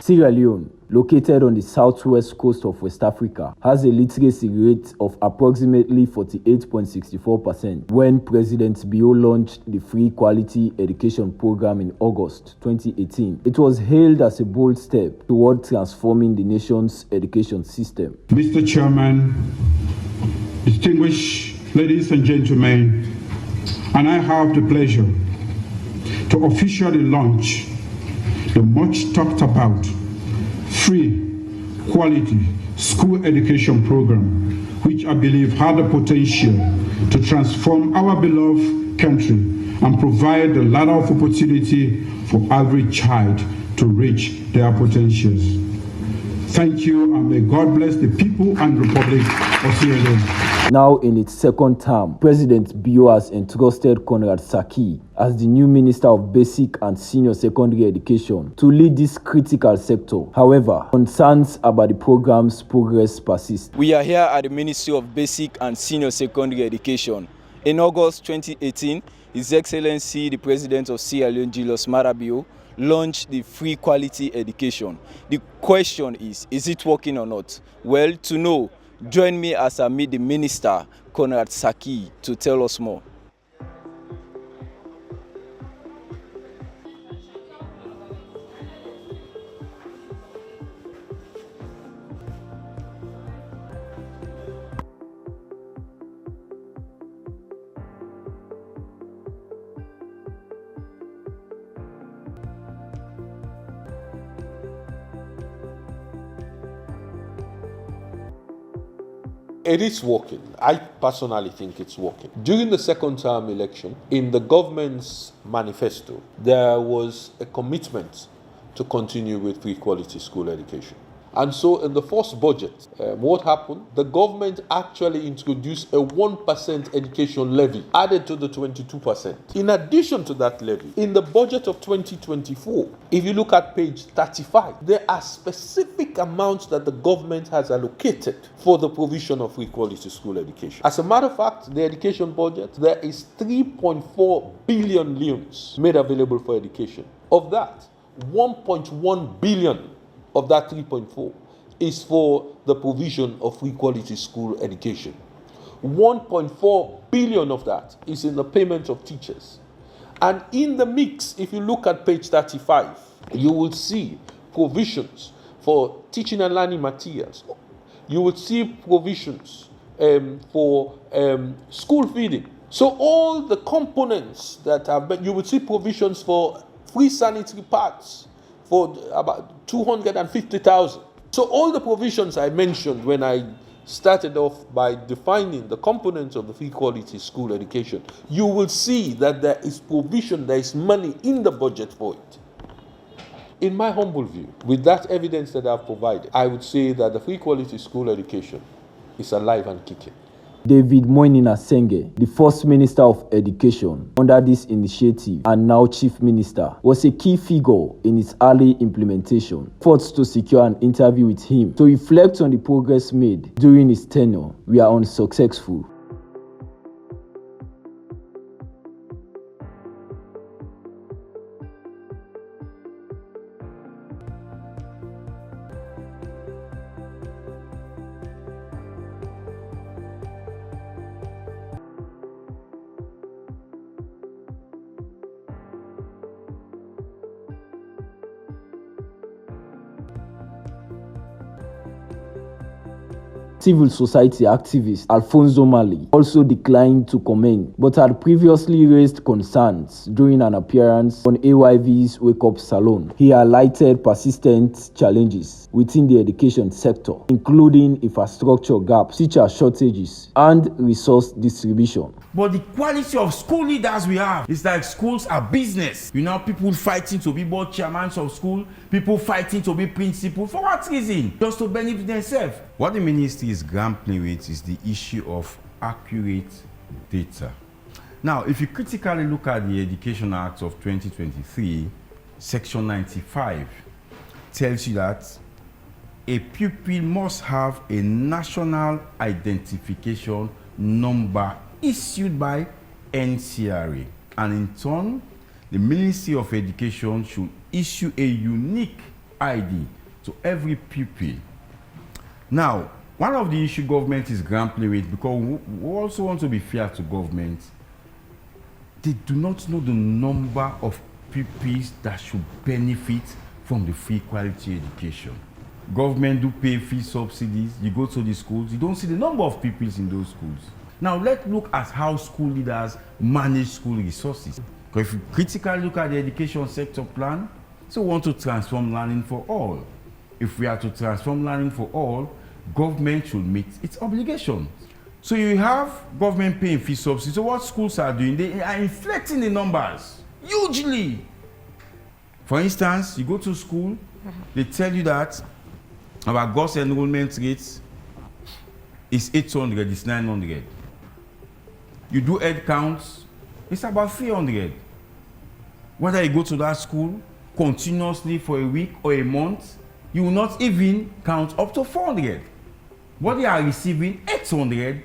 Sierra Leone, located on the southwest coast of West Africa, has a literacy rate of approximately 48.64% when President Bio launched the Free Quality Education Program in August 2018. It was hailed as a bold step toward transforming the nation's education system. Mr. Chairman, distinguished ladies and gentlemen, and I have the pleasure to officially launch the much talked about Free Quality School Education Program, which I believe had the potential to transform our beloved country and provide the ladder of opportunity for every child to reach their potentials. Thank you, and may God bless the people and Republic of Sierra Leone. Now in its second term, President Bio has entrusted Conrad Saki as the new Minister of Basic and Senior Secondary Education to lead this critical sector. However, concerns about the program's progress persist. We are here at the Ministry of Basic and Senior Secondary Education. In August 2018, His Excellency, the President of Sierra Leone, Julius Maada Bio, launched the Free Quality Education. The question is it working or not? Well, to know, join me as I meet the Minister, Conrad Saki, to tell us more. It is working. I personally think it's working. During the second term election, in the government's manifesto, there was a commitment to continue with free quality school education. And so in the first budget, what happened? The government actually introduced a 1% education levy added to the 22%. In addition to that levy, in the budget of 2024, if you look at page 35, there are specific amounts that the government has allocated for the provision of free quality school education. As a matter of fact, the education budget, there is 3.4 billion leones made available for education. Of that, 1.1 billion of that 3.4 is for the provision of free quality school education. 1.4 billion of that is in the payment of teachers. And in the mix, if you look at page 35, you will see provisions for teaching and learning materials. You will see provisions for school feeding. So all the components that have been, you will see provisions for free sanitary pads for about 250,000. So all the provisions I mentioned when I started off by defining the components of the free quality school education, you will see that there is provision, there is money in the budget for it. In my humble view, with that evidence that I've provided, I would say that the free quality school education is alive and kicking. David Moinina Senge, the first Minister of Education under this initiative and now Chief Minister, was a key figure in its early implementation. Efforts to secure an interview with him to reflect on the progress made during his tenure were unsuccessful. Civil society activist Alfonso Mali also declined to comment but had previously raised concerns during an appearance on AYV's Wake Up Salon. He highlighted persistent challenges within the education sector, including infrastructure gaps, teacher shortages, and resource distribution. But the quality of school leaders we have is like schools are business. You know, people fighting to be board chairmen of school, people fighting to be principal. For what reason? Just to benefit themselves. What the ministry is grappling with is the issue of accurate data. Now, if you critically look at the Education Act of 2023, Section 95 tells you that a pupil must have a national identification number issued by NCRA, and in turn, the Ministry of Education should issue a unique ID to every pupil. Now, one of the issues government is grappling with, because we also want to be fair to government, they do not know the number of pupils that should benefit from the free quality education. Government do pay fee subsidies. You go to the schools, you don't see the number of pupils in those schools. Now let's look at how school leaders manage school resources. Because if you critically look at the education sector plan, so we want to transform learning for all. If we are to transform learning for all, government should meet its obligations. So you have government paying fee subsidies. So what schools are doing, they are inflating the numbers hugely. For instance, you go to school, they tell you that our gross enrollment rate is 800, it's 900. You do head counts, it's about 300. Whether you go to that school continuously for a week or a month, you will not even count up to 400. What they are receiving, 800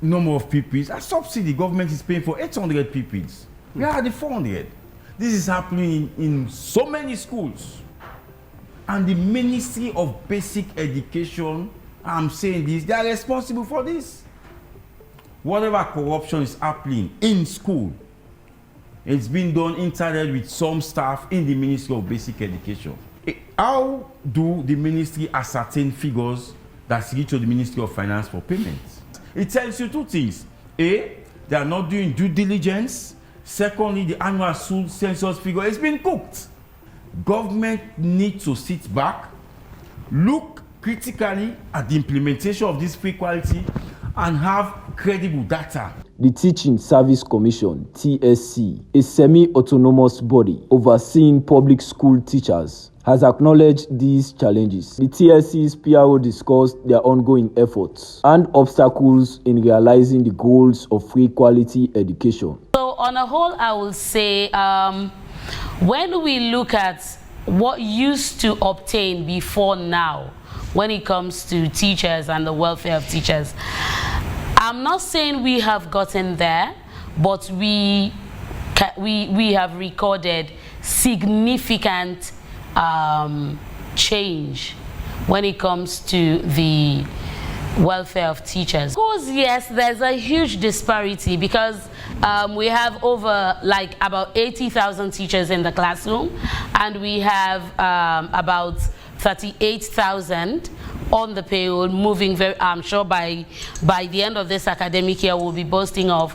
number of pupils. A subsidy, government is paying for 800 pupils. Where are the 400? This is happening in so many schools. And the Ministry of Basic Education, I'm saying this, they are responsible for this. Whatever corruption is happening in school, it's been done internally with some staff in the Ministry of Basic Education. How do the ministry ascertain figures that reach to the Ministry of Finance for payments? It tells you two things. A, they are not doing due diligence. Secondly, the annual census figure has been cooked. Government needs to sit back, look critically at the implementation of this free quality, and have credible data. The Teaching Service Commission, TSC, a semi-autonomous body overseeing public school teachers, has acknowledged these challenges. The TSC's PRO discussed their ongoing efforts and obstacles in realizing the goals of free quality education. So on a whole, I will say, when we look at what used to obtain before now, when it comes to teachers and the welfare of teachers, I'm not saying we have gotten there, but we have recorded significant change when it comes to the welfare of teachers. Of course, yes, there's a huge disparity because we have over like about 80,000 teachers in the classroom, and we have about 38,000 on the payroll, moving very, I'm sure by the end of this academic year we'll be boasting of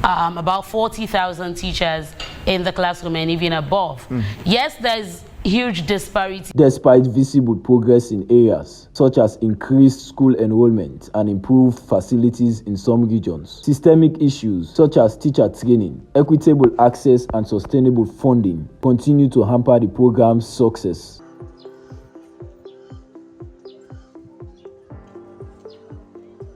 about 40,000 teachers in the classroom and even above. Yes, there's huge disparity. Despite visible progress in areas such as increased school enrollment and improved facilities in some regions, systemic issues such as teacher training, equitable access and sustainable funding continue to hamper the program's success.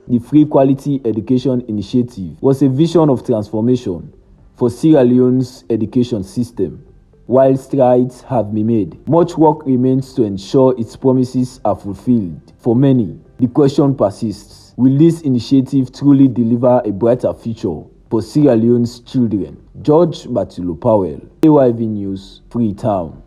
The Free Quality Education Initiative was a vision of transformation for Sierra Leone's education system. While strides have been made, much work remains to ensure its promises are fulfilled. For many, the question persists: will this initiative truly deliver a brighter future for Sierra Leone's children? George Batilu Powell, AYV News, Freetown.